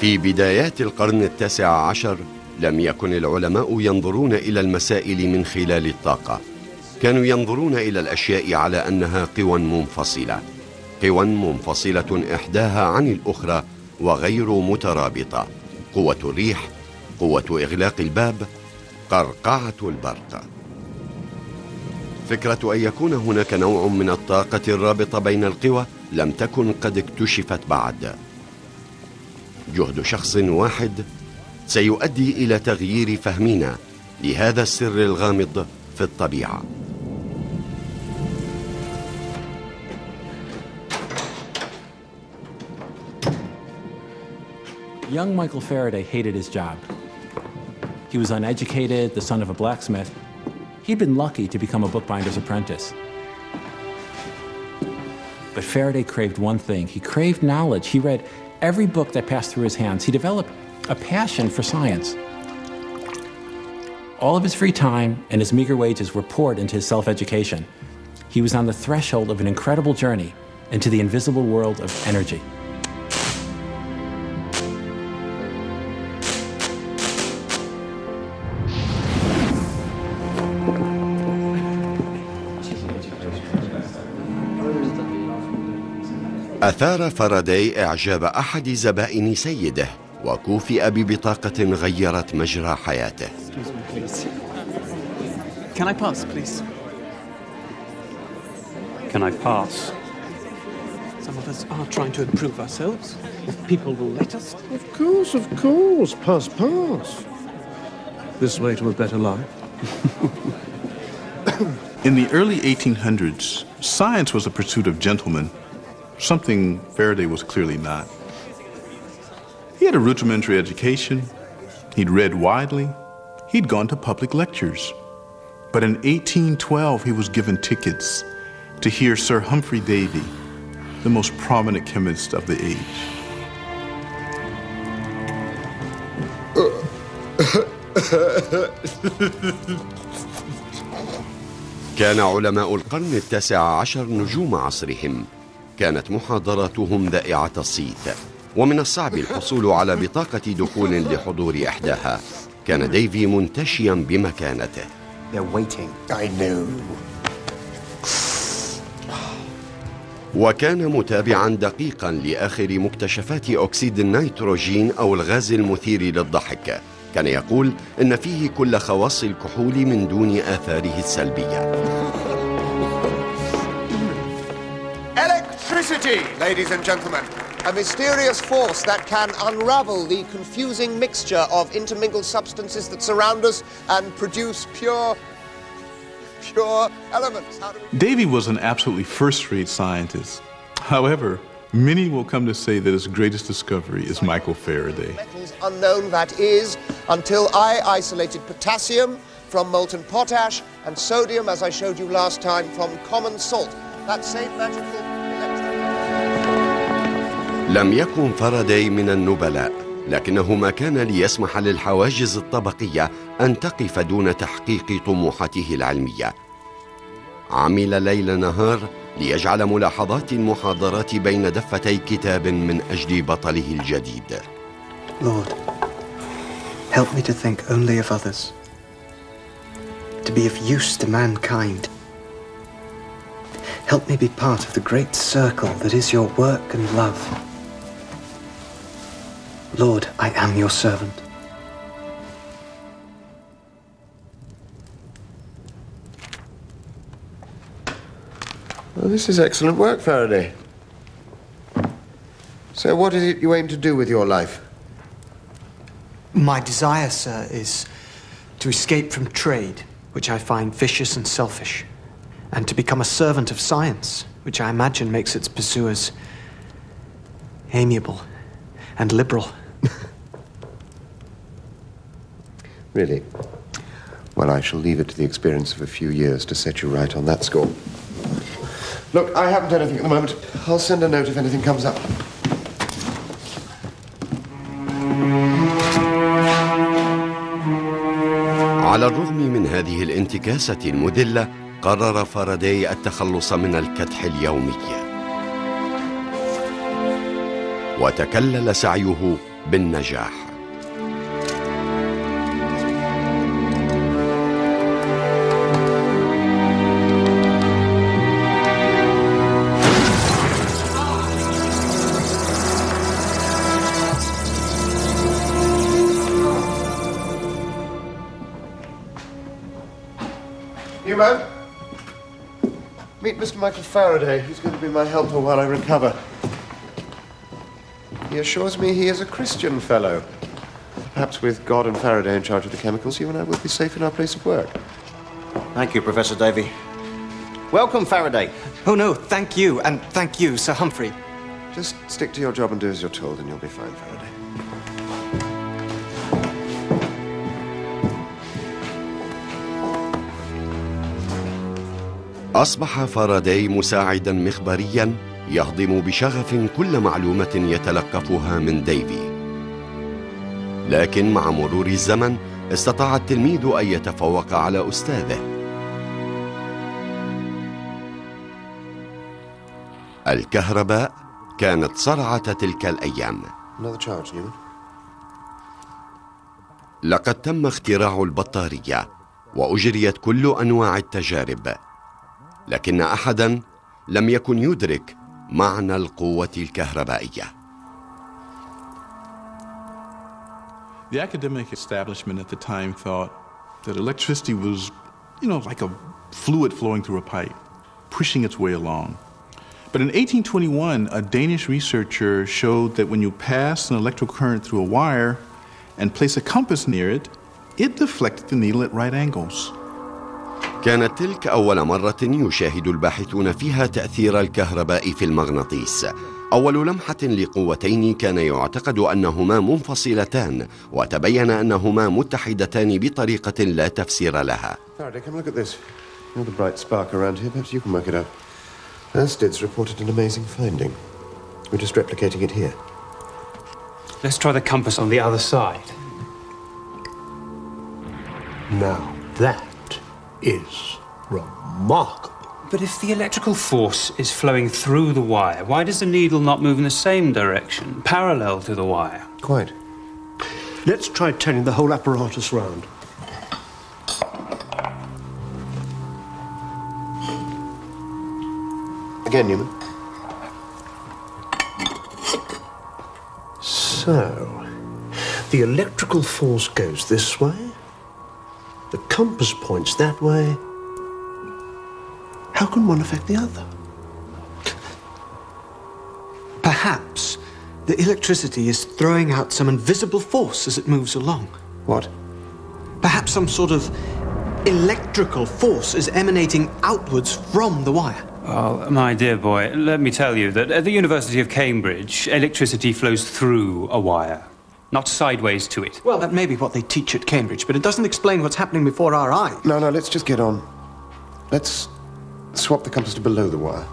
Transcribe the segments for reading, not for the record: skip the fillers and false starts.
في بدايات القرن التاسع عشر لم يكن العلماء ينظرون إلى المسائل من خلال الطاقة، كانوا ينظرون إلى الأشياء على أنها قوى منفصلة إحداها عن الأخرى وغير مترابطة. قوة الريح، قوة إغلاق الباب، قرقعة البرق. فكرة أن يكون هناك نوع من الطاقة الرابطة بين القوى لم تكن قد اكتشفت بعد. جهد شخص واحد سيؤدي إلى تغيير فهمنا لهذا السر الغامض في الطبيعة. Young Michael Faraday hated his job. He was uneducated, the son of a blacksmith. He'd been lucky to become a bookbinder's apprentice. But Faraday craved one thing. He craved knowledge. He read every book that passed through his hands. He developed a passion for science. All of his free time and his meager wages were poured into his self-education. He was on the threshold of an incredible journey into the invisible world of energy. أثار فاراداي إعجاب أحد زبائن سيده وكوفئ ببطاقة غيرت مجرى حياته. Can I pass, please? Can I pass? Some of us are trying to improve ourselves. If people will let us. Of course. Pass. This way to a better life. In the early 1800s, science was a pursuit of gentlemen, something Faraday was clearly not. He had a rudimentary education, he'd read widely, he'd gone to public lectures. But in 1812, he was given tickets to hear Sir Humphrey Davy, the most prominent chemist of the age. كان علماء القرن التاسع عشر نجوم عصرهم. كانت محاضراتهم ذائعة الصيت، ومن الصعب الحصول على بطاقة دخول لحضور إحداها. كان ديفي منتشيا بمكانته. وكان متابعا دقيقا لآخر مكتشفات أكسيد النيتروجين أو الغاز المثير للضحك. كان يقول إن فيه كل خواص الكحول من دون آثاره السلبية. Electricity, ladies and gentlemen, a mysterious force that can unravel the confusing mixture of intermingled substances that surround us and produce pure elements. Davy was an absolutely first-rate scientist. However, many will come to say that his greatest discovery is Michael Faraday. Metals unknown, that is, until I isolated potassium from molten potash and sodium, as I showed you last time, from common salt. That same magical لم يكن فاراداي من النبلاء، لكنه ما كان ليسمح للحواجز الطبقية أن تقف دون تحقيق طموحاته العلمية. عمل ليل نهار ليجعل ملاحظات المحاضرات بين دفتي كتاب من أجل بطله الجديد. Lord, help me to think only of others, to be of use to mankind. Help me be part of the great circle that is your work and love. Lord, I am your servant. Well, this is excellent work, Faraday. So what is it you aim to do with your life? My desire, sir, is to escape from trade, which I find vicious and selfish, and to become a servant of science, which I imagine makes its pursuers amiable and liberal. Really? Well, I shall leave it to the experience of a few years to set you right on that score. Look, I haven't anything at the moment. I'll send a note if anything comes up. على الرغم من هذه الانتكاسة المذلة، قرر فاراداي التخلص من الكدح اليومي، وتكلل سعيه بالنجاح. Newman, meet Mr. Michael Faraday. He's going to be my helper while I recover. He assures me he is a Christian fellow. Perhaps with God and Faraday in charge of the chemicals, you and I will be safe in our place of work. Thank you, Professor Davy. Welcome, Faraday. Oh, no, thank you, and thank you, Sir Humphrey. Just stick to your job and do as you're told, and you'll be fine, Faraday. أصبح فاراداي مساعداً مخبرياً يهضم بشغف كل معلومة يتلقفها من ديفي. لكن مع مرور الزمن استطاع التلميذ أن يتفوق على أستاذه. الكهرباء كانت صرعة تلك الأيام. لقد تم اختراع البطارية وأجريت كل أنواع التجارب، لكن أحداً لم يكن يدرك معنى القوة الكهربائية. The academic establishment at the time thought that electricity was, like a fluid flowing through a pipe, pushing its way along. But in 1821, a Danish researcher showed that when you pass an electrical current through a wire and place a compass near it, it deflected the needle at right angles. كانت تلك أول مرة يشاهد الباحثون فيها تأثير الكهرباء في المغناطيس. أول لمحة لقوتين كان يعتقد أنهما منفصلتان، وتبين أنهما متحدتان بطريقة لا تفسير لها. Faraday, come look at this. You're the bright spark around here. Perhaps you can work it out. Ersted's reported an amazing finding. We're just replicating it here. Let's try the compass on the other side. Now, that is remarkable. But if the electrical force is flowing through the wire, why does the needle not move in the same direction, parallel to the wire? Quite. Let's try turning the whole apparatus round. Again, Newman. So, the electrical force goes this way. The compass points that way. How can one affect the other? Perhaps the electricity is throwing out some invisible force as it moves along. What? Perhaps some sort of electrical force is emanating outwards from the wire. Well, my dear boy, let me tell you that at the University of Cambridge, electricity flows through a wire, not sideways to it. Well, that may be what they teach at Cambridge, but it doesn't explain what's happening before our eyes. No, let's just get on. Let's swap the compass to below the wire.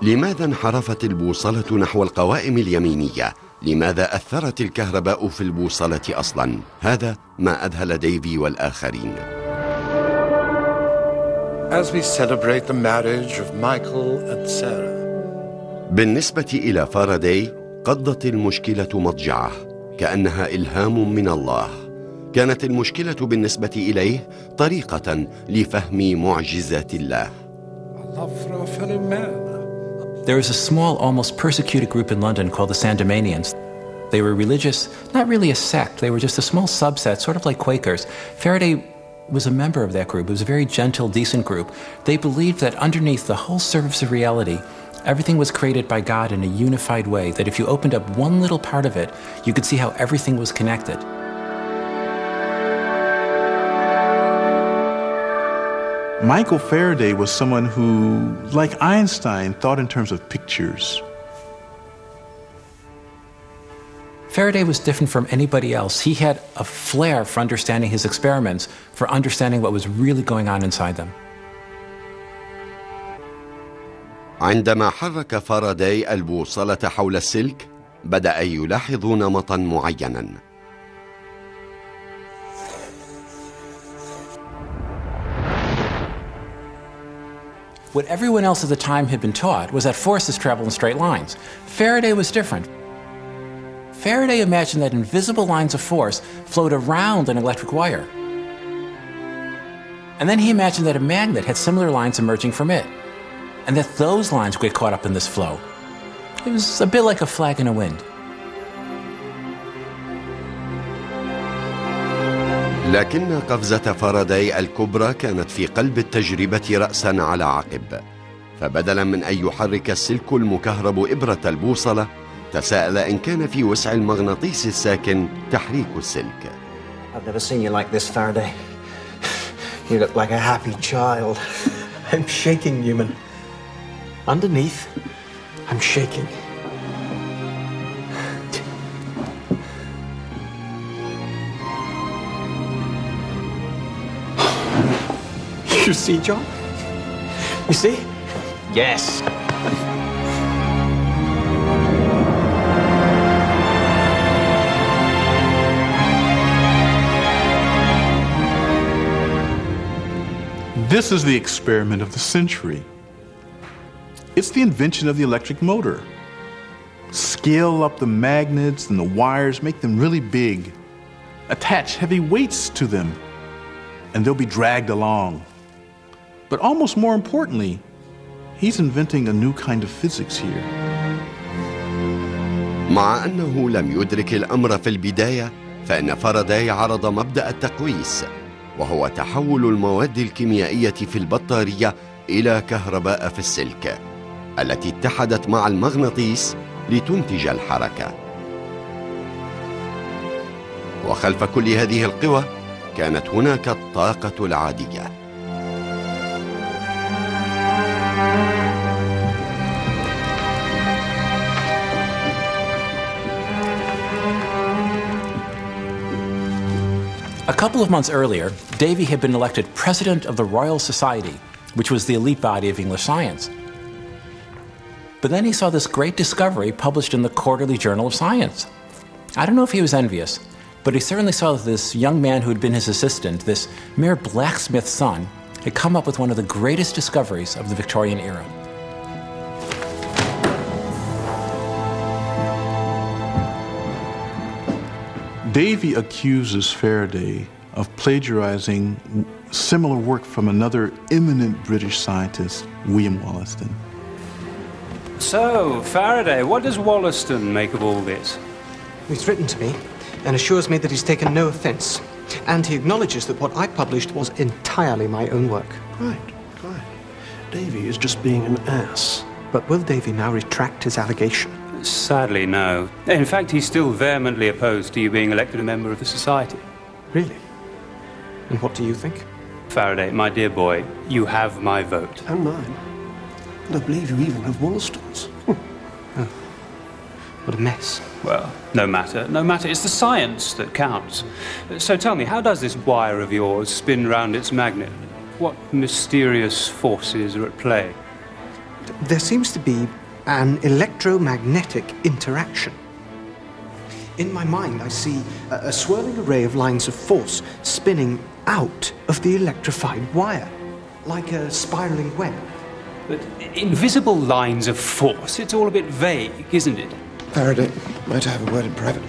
لماذا انحرفت البوصلة نحو القوائم اليمينية؟ لماذا أثرت الكهرباء في البوصلة أصلاً؟ هذا ما أذهل ديفي والآخرين. As we celebrate the marriage of Michael and Sarah. بالنسبة إلى فاراداي قضت المشكلة مضجعه، كأنها إلهام من الله. كانت المشكلة بالنسبة إليه طريقة لفهم معجزات الله. There was a small, almost persecuted group in London called the Sandemanians. They were religious, not really a sect. They were just a small subset, sort of like Quakers. Faraday was a member of that group. It was a very gentle, decent group. They believed that underneath the whole surface of reality, everything was created by God in a unified way, that if you opened up one little part of it, you could see how everything was connected. Michael Faraday was someone who, like Einstein, thought in terms of pictures. Faraday was different from anybody else. He had a flair for understanding his experiments, for understanding what was really going on inside them. عندما حرك فاراداي البوصلة حول السلك، بدأ يلاحظ نمطاً معيناً. What everyone else at the time had been taught was that forces travel in straight lines. Faraday was different. Faraday imagined that invisible lines of force flowed around an electric wire. And then he imagined that a magnet had similar lines emerging from it, and that those lines would get caught up in this flow. It was a bit like a flag in a wind. لكن قفزة فاراداي الكبرى كانت في قلب التجربة رأسا على عقب، فبدلا من أن يحرك السلك المكهرب إبرة البوصلة، تساءل إن كان في وسع المغناطيس الساكن تحريك السلك. I've never seen you like this, Faraday. You look like a happy child. I'm shaking, Newman. Underneath, I'm shaking. You see, John? You see? Yes. This is the experiment of the century. It's the invention of the electric motor. Scale up the magnets and the wires, make them really big. Attach heavy weights to them, and they'll be dragged along. But almost more importantly, he's inventing a new kind of physics here. مع أنه لم يدرك الأمر في البداية، فإن فاراداي عرض مبدأ التقويس، وهو تحول المواد الكيميائية في البطارية إلى كهرباء في السلك، التي اتحدت مع المغناطيس لتنتج الحركة. وخلف كل هذه القوى كانت هناك الطاقة العادية. A couple of months earlier, Davy had been elected president of the Royal Society, which was the elite body of English science. But then he saw this great discovery published in the Quarterly Journal of Science. I don't know if he was envious, but he certainly saw that this young man who had been his assistant, this mere blacksmith's son, had come up with one of the greatest discoveries of the Victorian era. Davy accuses Faraday of plagiarizing similar work from another eminent British scientist, William Wollaston. So, Faraday, what does Wollaston make of all this? He's written to me and assures me that he's taken no offense. And he acknowledges that what I published was entirely my own work. Right. Davy is just being an ass. But will Davy now retract his allegation? Sadly, no. In fact, he's still vehemently opposed to you being elected a member of the Society. Really? And what do you think? Faraday, my dear boy, you have my vote. And mine. And I believe you even have Wollaston's. Oh. What a mess. Well, no matter. No matter. It's the science that counts. So tell me, how does this wire of yours spin round its magnet? What mysterious forces are at play? There seems to be an electromagnetic interaction. In my mind, I see a swirling array of lines of force spinning out of the electrified wire, like a spiraling web. But invisible lines of force, it's all a bit vague, isn't it? Faraday, might I have a word in private?